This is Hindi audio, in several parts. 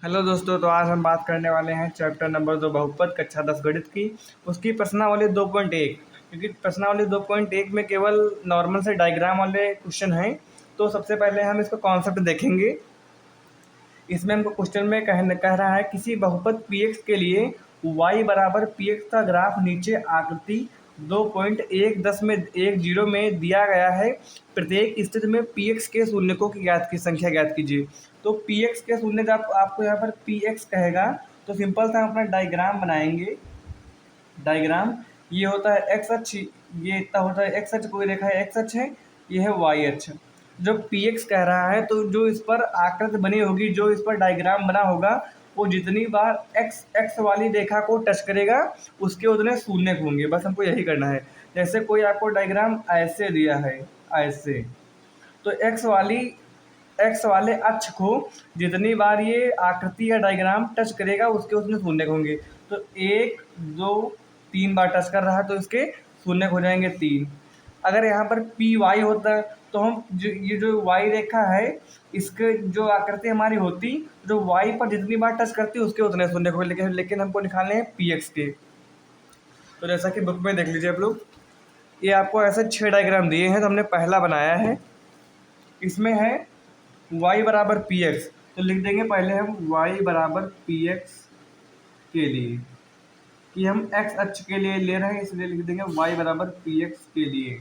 हेलो दोस्तों, तो आज हम बात करने वाले हैं चैप्टर नंबर 2 बहुपद कक्षा 10 गणित की। उसकी प्रश्नावली 2.1। क्योंकि प्रश्नावली 2.1 में केवल नॉर्मल से डायग्राम वाले क्वेश्चन हैं। तो सबसे पहले हम इसको कॉन्सेप्ट देखेंगे। इसमें हमको क्वेश्चन में कह रहा है किसी बहुपद px के लिए y बराबर px का ग्राफ नीचे आकृति 2.1 में 10 में दिया गया है। प्रत्येक स्थिति में px के शून्यकों की संख्या ज्ञात कीजिए। तो px के शून्य जब आपको यहाँ पर px कहेगा तो सिंपल सा अपना डायग्राम बनाएंगे। डायग्राम ये होता है एक्स अक्ष, ये इतना होता है एक्स अक्ष, कोई रेखा है एक्स अक्ष है, ये है वाई अक्ष। जो पी एक्स कह रहा है तो जो इस पर आकृति बनी होगी, जो इस पर डायग्राम बना होगा, वो जितनी बार एक्स एक्स वाली रेखा को टच करेगा उसके उतने शून्य होंगे। बस हमको यही करना है। जैसे कोई आपको डायग्राम ऐसे दिया है, ऐसे, तो एक्स वाले अक्ष को जितनी बार ये आकृति या डायग्राम टच करेगा उसके उसमें शून्य होंगे। तो 1 2 3 बार टच कर रहा है तो इसके शून्य हो जाएंगे 3। अगर यहाँ पर पी वाई होता है तो हम ये जो वाई रेखा है, इसके जो आकृति हमारी होती, जो वाई पर जितनी बार टच करती उसके उतने शून्य हो, लेकिन हमको निकालने हैं पी एक्स के। तो जैसा कि बुक में देख लीजिए आप लोग, ये आपको ऐसे 6 डायग्राम दिए हैं। तो हमने पहला बनाया है, इसमें है y बराबर पी एक्स। तो लिख देंगे पहले हम y बराबर पी एक्स के लिए, कि हम x अक्ष के लिए ले रहे हैं, इसलिए लिख देंगे y बराबर पी एक्स के लिए।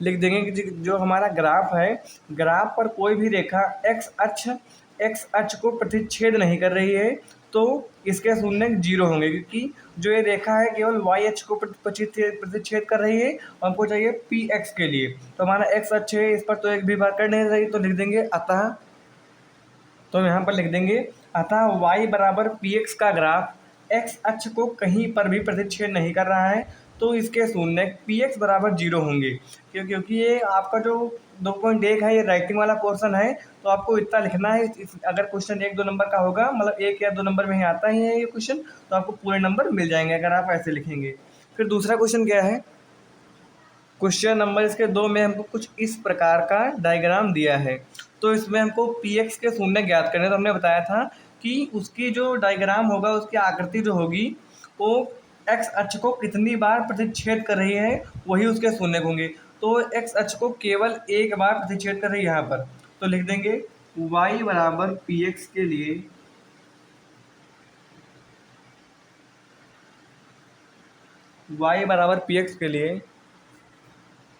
लिख देंगे कि जो हमारा ग्राफ है, ग्राफ पर कोई भी रेखा एक्स अक्ष को प्रतिच्छेद नहीं कर रही है तो इसके शून्य 0 होंगे, क्योंकि जो ये रेखा है केवल वाई अक्ष को प्रतिच्छेद कर रही है और हमको चाहिए पी एक्स के लिए। तो हमारा एक्स अक्ष है, इस पर तो एक भी बार कर नहीं रही, तो लिख देंगे अतः। तो हम यहाँ पर लिख देंगे अतः y बराबर पी एक्स का ग्राफ एक्स अक्ष को कहीं पर भी प्रतिच्छेद नहीं कर रहा है तो इसके शून्य पी एक्स बराबर 0 होंगे। क्योंकि ये आपका जो 2.1 है, ये राइटिंग वाला पोर्शन है, तो आपको इतना लिखना है। अगर क्वेश्चन 1-2 नंबर का होगा, मतलब 1 या 2 नंबर में ही आता ही है ये क्वेश्चन, तो आपको पूरे नंबर मिल जाएंगे अगर आप ऐसे लिखेंगे। फिर दूसरा क्वेश्चन क्या है, क्वेश्चन नंबर इसके 2 में हमको कुछ इस प्रकार का डायग्राम दिया है। तो इसमें हमको पी एक्स के शून्य ज्ञात करने, तो हमने बताया था कि उसकी जो डायग्राम होगा, उसकी आकृति जो होगी, वो एक्स अक्ष को कितनी बार प्रतिच्छेद कर रही है वही उसके शून्य होंगे। तो एक्स अक्ष को केवल एक बार प्रतिच्छेद कर रही है यहाँ पर, तो लिख देंगे y बराबर पी एक्स के लिए y बराबर पी एक्स के लिए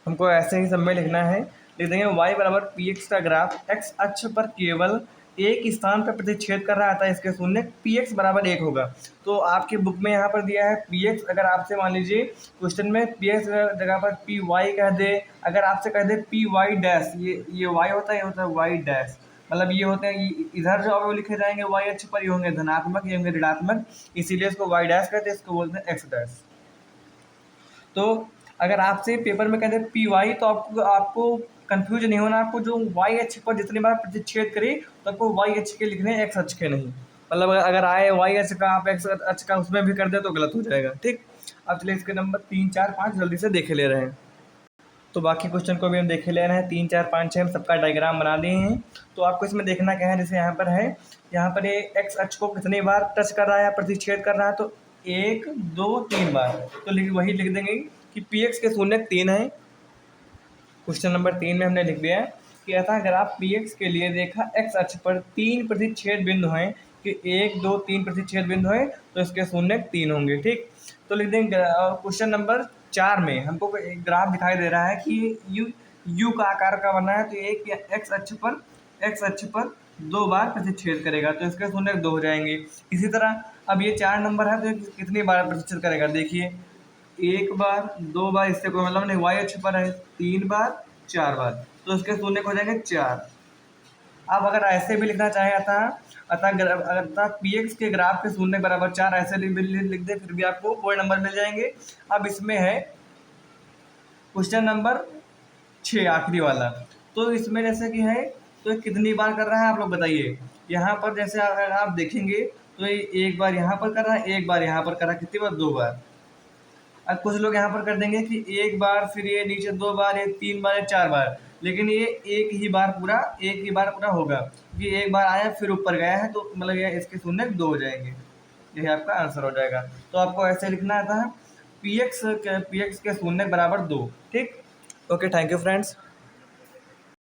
हमको ऐसे ही सब में लिखना है। लिख देंगे y बराबर पी एक्स का ग्राफ एक्स अक्ष पर केवल एक स्थान पर प्रतिच्छेद कर रहा था, इसके शून्य पी एक्स बराबर 1 होगा। तो आपकी बुक में यहाँ पर दिया है पी एक्स। अगर आपसे मान लीजिए क्वेश्चन में पी एक्स जगह पर पी वाई कह दे, अगर आपसे कह दे पी वाई डैश, ये वाई होता है, ये होता है वाई डैश, मतलब ये होते हैं, इधर जो अवयव लिखे जाएंगे वाई अक्ष पर, ये होंगे धनात्मक, ये होंगे ऋणात्मक, इसीलिए इसको वाई डैश कहते हैं, इसको बोलते हैं एक्स डैश। तो अगर आपसे पेपर में कहते हैं पी वाई, तो आपको आपको कंफ्यूज नहीं होना। आपको जो वाई अक्ष पर जितनी बार प्रतिच्छेद करे तो आपको वाई अक्ष के लिखने हैं, एक्स अक्ष के नहीं। मतलब अगर आए वाई अक्ष का, आप एक्स अक्ष का उसमें भी कर दे तो गलत हो जाएगा। ठीक, अब चलिए इसके नंबर 3 4 5 जल्दी से देखे ले रहे हैं। तो बाकी क्वेश्चन को भी हम देखे ले रहे हैं। 3 4 5 6 हम सबका डायग्राम बना दिए हैं। तो आपको इसमें देखना क्या है, जैसे यहाँ पर है, यहाँ पर ये एक्स अक्ष को कितनी बार टच कर रहा है, प्रतिच्छेद कर रहा है, तो 1 2 3 बार। तो वही लिख देंगे कि पी एक्स के शून्य 3 है। क्वेश्चन नंबर 3 में हमने लिख दिया है कि अतः ग्राफ पी एक्स के लिए रेखा एक्स अक्ष पर 3 प्रतिच्छेद बिंदु हैं, कि 1 2 3 प्रतिच्छेद बिंदु हैं, तो इसके शून्य 3 होंगे। ठीक, तो लिख देंगे क्वेश्चन नंबर 4 में हमको एक ग्राफ दिखाई दे रहा है कि यू का आकार का बना है, तो एक एक्स अक्ष पर 2 बार प्रतिच्छेद करेगा, तो इसके शून्य 2 हो जाएंगे। इसी तरह अब ये 4 नंबर है, तो ये कितनी बार प्रतिच्छेद करेगा, देखिए 1 बार 2 बार, इससे कोई मतलब नहीं, वाई अक्ष पर है 3 बार 4 बार, तो इसके शून्य हो जाएंगे 4। अब अगर ऐसे भी लिखना चाहे अतः पी एक्स के ग्राफ के शून्य बराबर 4, ऐसे लिख दे, फिर भी आपको पूरे नंबर मिल जाएंगे। अब इसमें है क्वेश्चन नंबर 6 आखिरी वाला। तो इसमें जैसे कि है, तो कितनी बार कर रहा है आप लोग बताइए। यहाँ पर जैसे अगर आप देखेंगे तो ये 1 बार यहाँ पर कर रहा है, 1 बार यहाँ पर कर रहा है, कितनी बार, 2 बार। अब कुछ लोग यहाँ पर कर देंगे कि 1 बार, फिर ये नीचे 2 बार, ये 3 बार, 4 बार। लेकिन ये एक ही बार पूरा होगा, क्योंकि एक बार आया फिर ऊपर गया है, तो मतलब ये इसके शून्य 2 हो जाएंगे। यही आपका आंसर हो जाएगा। तो आपको ऐसे लिखना था, पी एक्स के शून्य बराबर 2। ठीक, ओके, थैंक यू फ्रेंड्स।